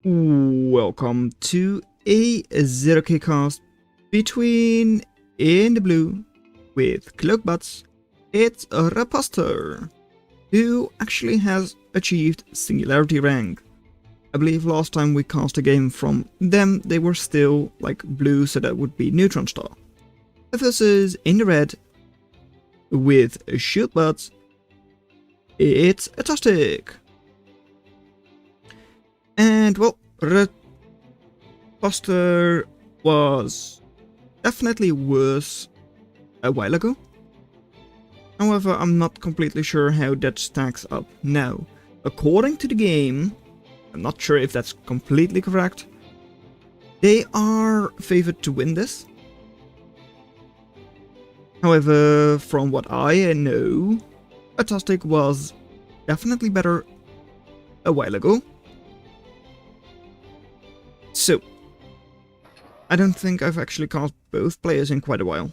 Welcome to a zerok cast between In the Blue with Cloakbots. It's a RiposteR who actually has achieved Singularity rank. I believe last time we cast a game from them, they were still like blue, so that would be Neutron Star. Versus In the Red with Shieldbots, it's ATOSTIC. And well, RiposteR was definitely worse a while ago. However, I'm not completely sure how that stacks up now. According to the game, I'm not sure if that's completely correct, they are favored to win this. However, from what I know, ATOSTIC was definitely better a while ago. So, I don't think I've actually cast both players in quite a while.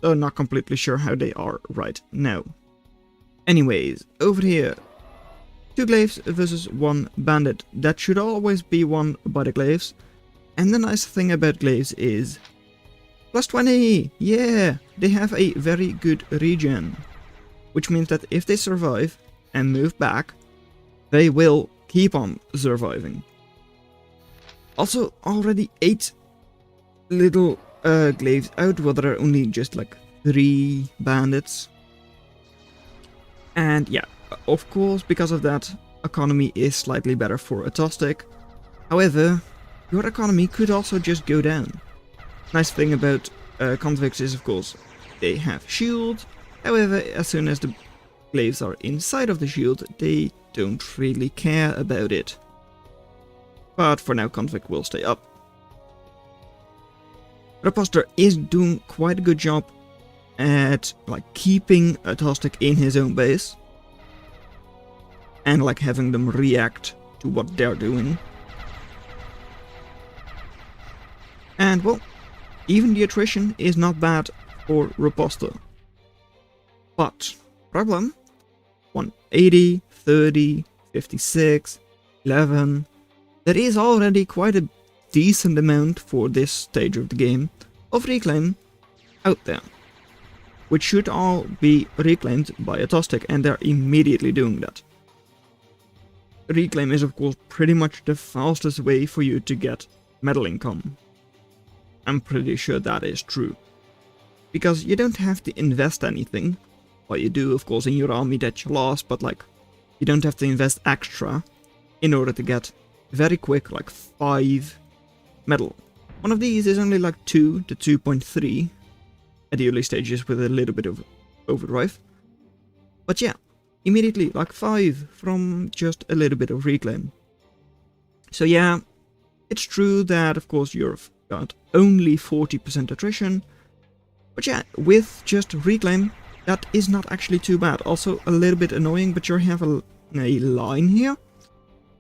So not completely sure how they are right now. Anyways, over here, 2 glaives versus 1 bandit. That should always be won by the glaives. And the nice thing about glaives is plus 20! Yeah! They have a very good regen. Which means that if they survive and move back, they will keep on surviving. Also, already 8 little glaives out, where there are only just like 3 bandits. And yeah, of course, because of that, economy is slightly better for ATOSTIC. However, your economy could also just go down. Nice thing about convicts is, of course, they have shield. However, as soon as the glaives are inside of the shield, they don't really care about it. But for now, convict will stay up. RiposteR is doing quite a good job at like keeping ATOSTIC in his own base and like having them react to what they're doing. And well, even the attrition is not bad for RiposteR. But problem: 180, 30, 56, 11. There is already quite a decent amount for this stage of the game of reclaim out there, which should all be reclaimed by ATOSTIC, and they're immediately doing that. Reclaim is of course pretty much the fastest way for you to get medal income. I'm pretty sure that is true, because you don't have to invest anything. Well, you do of course in your army that you lost, but like you don't have to invest extra in order to get very quick, like 5 medal. One of these is only like 2 to 2.3 at the early stages with a little bit of overdrive. But yeah, immediately like 5 from just a little bit of reclaim. So yeah, it's true that of course you've got only 40% attrition. But yeah, with just reclaim, that is not actually too bad. Also a little bit annoying, but you have a line here.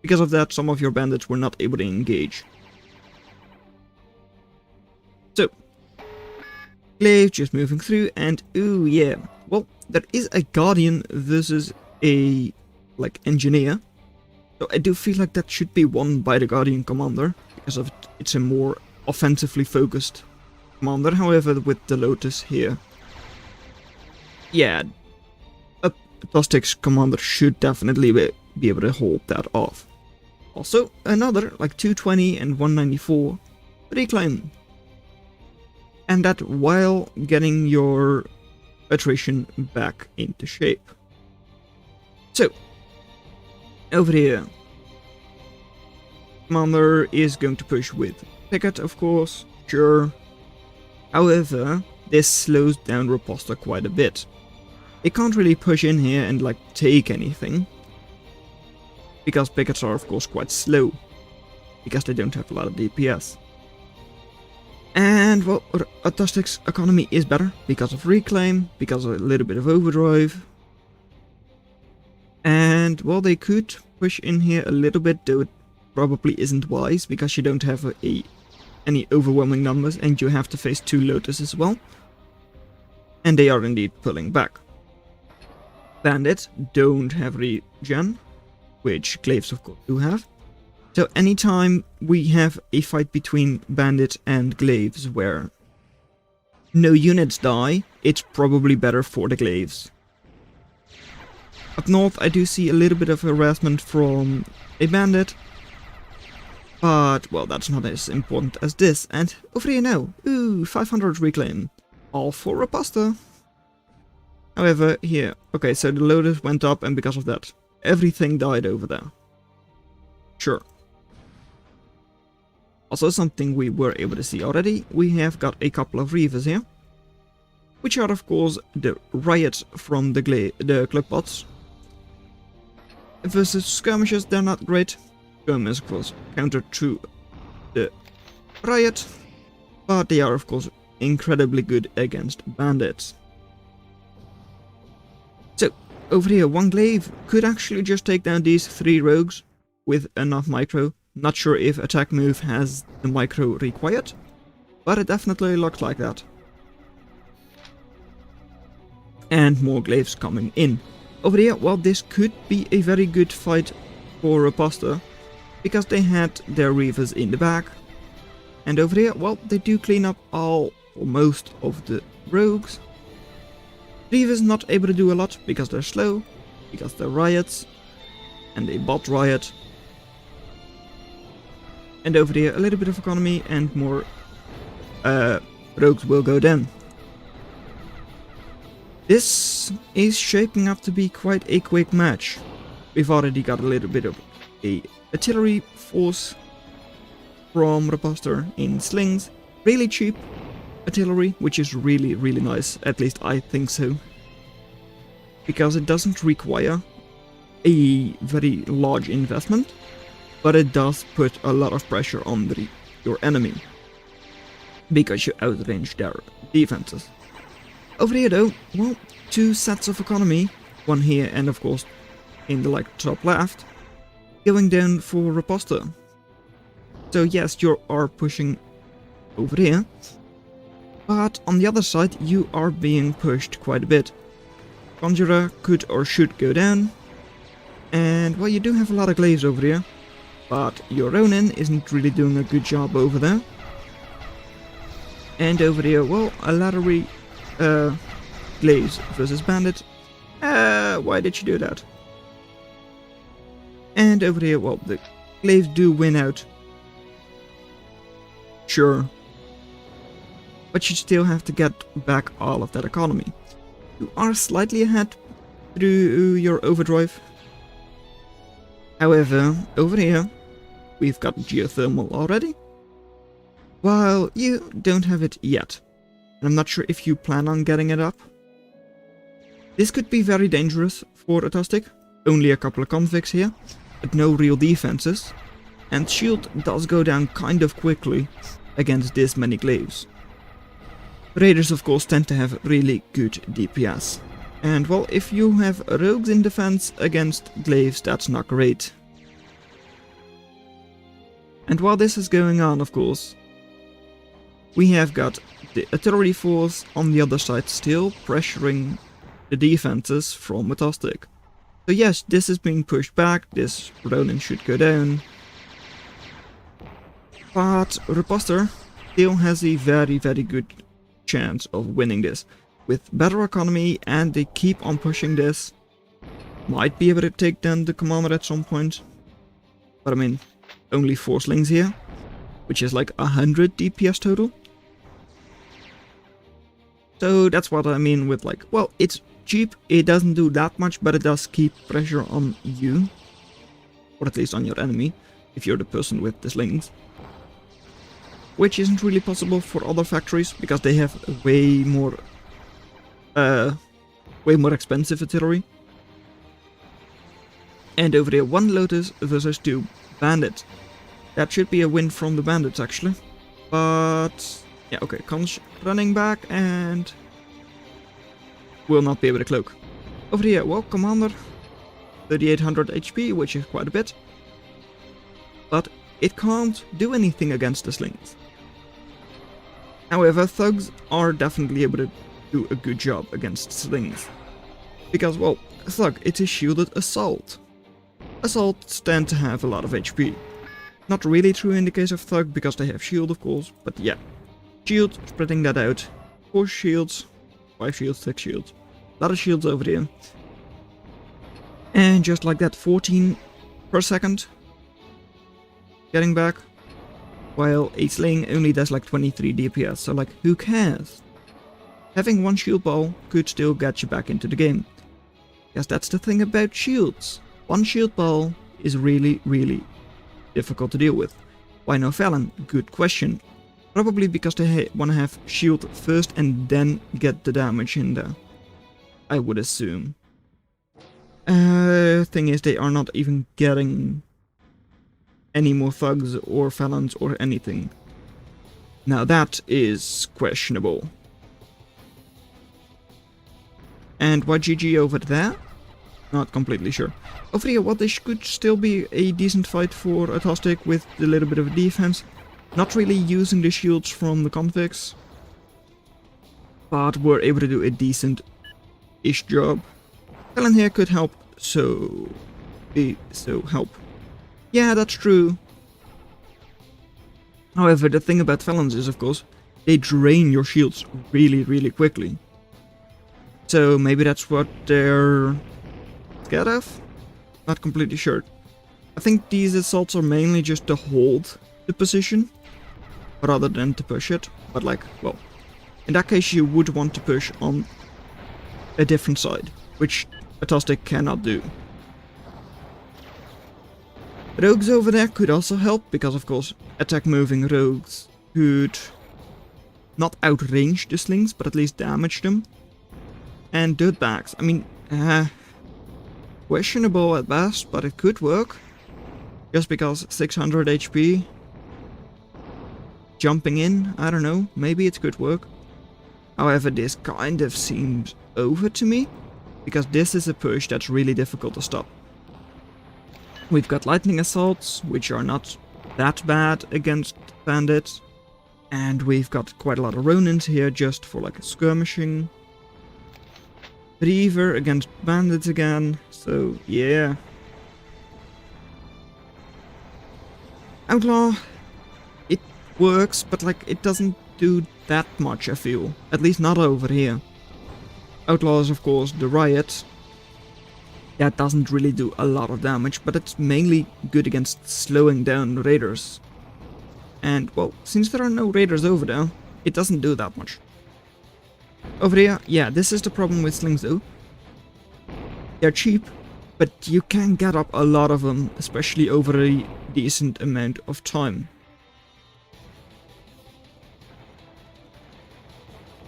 Because of that, some of your bandits were not able to engage. So, glaive just moving through, and ooh yeah, well, there is a guardian versus a like engineer. So I do feel like that should be won by the guardian commander, because of it's a more offensively focused commander. However, with the Lotus here, yeah, ATOSTIC's commander should definitely be able to hold that off. Also, another, like 220 and 194, reclaim. And that while getting your attrition back into shape. So, over here, commander is going to push with picket, of course, sure. However, this slows down RiposteR quite a bit. They can't really push in here and like take anything, because pickets are of course quite slow, because they don't have a lot of DPS. And well, ATOSTIC's economy is better because of reclaim, because of a little bit of overdrive. And well, they could push in here a little bit, though it probably isn't wise, because you don't have any overwhelming numbers, and you have to face 2 Lotus as well. And they are indeed pulling back. Bandits don't have regen, which glaives of course do have. So anytime we have a fight between bandit and glaives where no units die, it's probably better for the glaives. Up north I do see a little bit of harassment from a bandit, but well, that's not as important as this. And over here now, ooh, 500 reclaim, all for RiposteR. However, here, okay, so the loaders went up, and because of that, everything died over there. Sure. Also, something we were able to see already, we have got a couple of reavers here, which are of course the riot from the Cloakbots. Versus skirmishers, they're not great. Skirmishers, of course, counter to the riot, but they are of course incredibly good against bandits. So, over here, one glaive could actually just take down these 3 rogues with enough micro. Not sure if attack move has the micro required, but it definitely looks like that. And more glaives coming in. Over here, well, this could be a very good fight for RiposteR, because they had their reavers in the back. And over here, well, they do clean up all or most of the rogues. Reavers not able to do a lot because they're slow, because they're riots, and a bot riot. And over here, a little bit of economy and more rogues will go down. This is shaping up to be quite a quick match. We've already got a little bit of a artillery force from RiposteR in slings. Really cheap artillery, which is really, really nice. At least I think so. Because it doesn't require a very large investment, but it does put a lot of pressure on your enemy, because you outrange their defenses. Over here though, well, 2 sets of economy, one here and of course in the top left, going down for RiposteR. So yes, you are pushing over here, but on the other side you are being pushed quite a bit. Conjurer could or should go down, and well, you do have a lot of glaives over here, but your Ronin isn't really doing a good job over there. And over here, well, a laddery glaives versus bandit. Why did you do that? And over here, well, the glaives do win out. Sure. But you still have to get back all of that economy. You are slightly ahead through your overdrive. However, over here, we've got geothermal already, while you don't have it yet. And I'm not sure if you plan on getting it up. This could be very dangerous for ATOSTIC. Only a couple of convicts here, but no real defenses. And shield does go down kind of quickly against this many glaives. Raiders of course tend to have really good DPS. And well, if you have rogues in defense against glaives, that's not great. And while this is going on, of course, we have got the artillery force on the other side still pressuring the defenses from ATOSTIC. So yes, this is being pushed back, this Ronin should go down. But RiposteR still has a very, very good chance of winning this. With better economy, and they keep on pushing this. Might be able to take down the commander at some point. But I mean, only 4 slings here, which is like 100 DPS total. So that's what I mean with well, it's cheap, it doesn't do that much, but it does keep pressure on you. Or at least on your enemy, if you're the person with the slings. Which isn't really possible for other factories, because they have way more expensive artillery. And over there, 1 Lotus versus 2 bandits. That should be a win from the bandits actually. But yeah, okay, Conch running back and will not be able to cloak. Over here, well, commander, 3800 HP, which is quite a bit. But it can't do anything against the slings. However, thugs are definitely able to do a good job against slings. Because, well, thug, it is shielded assault. Assaults tend to have a lot of HP. Not really true in the case of Thug, because they have shield, of course, but yeah. Shield, spreading that out. 4 shields, 5 shields, 6 shields. A lot of shields over there. And just like that, 14 per second. Getting back. While a sling only does like 23 DPS, so like, who cares? Having one shield ball could still get you back into the game. Yes, that's the thing about shields. One shield ball is really, really difficult to deal with. Why no felon? Good question. Probably because they want to have shield first and then get the damage in there. I would assume. Thing is, they are not even getting any more thugs or felons or anything. Now that is questionable. And why GG over there? Not completely sure. Over here, what this could still be a decent fight for ATOSTIC with a little bit of defense. Not really using the shields from the convicts, but we're able to do a decent-ish job. Felon here could help, so help. Yeah, that's true. However, the thing about felons is, of course, they drain your shields really, really quickly. So maybe that's what they're scared of? Not completely sure. I think these assaults are mainly just to hold the position, rather than to push it. But like, well, in that case you would want to push on a different side, which ATOSTIC cannot do. Rogues over there could also help, because of course attack moving rogues could not outrange the slings, but at least damage them. And dirtbags, I mean, questionable at best, but it could work. Just because 600 HP, jumping in, I don't know, maybe it could work. However, this kind of seems over to me, because this is a push that's really difficult to stop. We've got lightning assaults, which are not that bad against bandits. And we've got quite a lot of Ronins here just for like skirmishing. Reaver against bandits again, so yeah. Outlaw, it works, but like it doesn't do that much, I feel. At least not over here. Outlaw is of course the riot. That doesn't really do a lot of damage, but it's mainly good against slowing down raiders. And well, since there are no raiders over there, it doesn't do that much. Over here, yeah, this is the problem with slings though. They're cheap, but you can get up a lot of them, especially over a decent amount of time.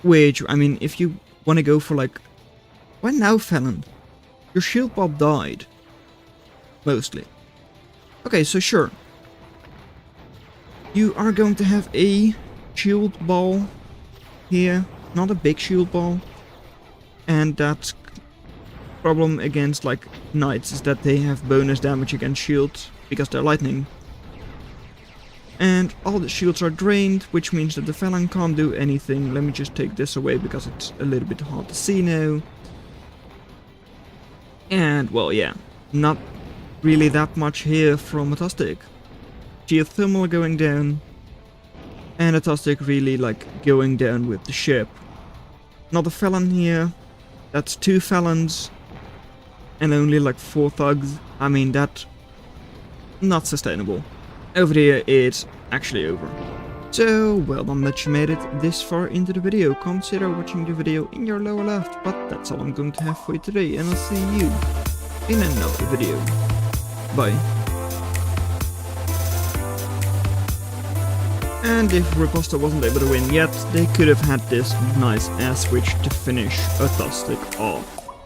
Which, I mean, if you want to go for like... Why now, felon? Your Shieldball died. Mostly. Okay, so sure. You are going to have a Shieldball here. Not a big Shieldball. And that problem against like knights is that they have bonus damage against shields because they're lightning. And all the shields are drained, which means that the felon can't do anything. Let me just take this away because it's a little bit hard to see now. And well, yeah, not really that much here from ATOSTIC. Geothermal going down, and ATOSTIC really like going down with the ship. Not a felon here, that's 2 felons, and only like 4 thugs. I mean, that's not sustainable. Over here, it's actually over. So, well done that you made it this far into the video. Consider watching the video in your lower left, but that's all I'm going to have for you today, and I'll see you in another video. Bye. And if RiposteR wasn't able to win yet, they could have had this nice ass switch to finish ATOSTIC off.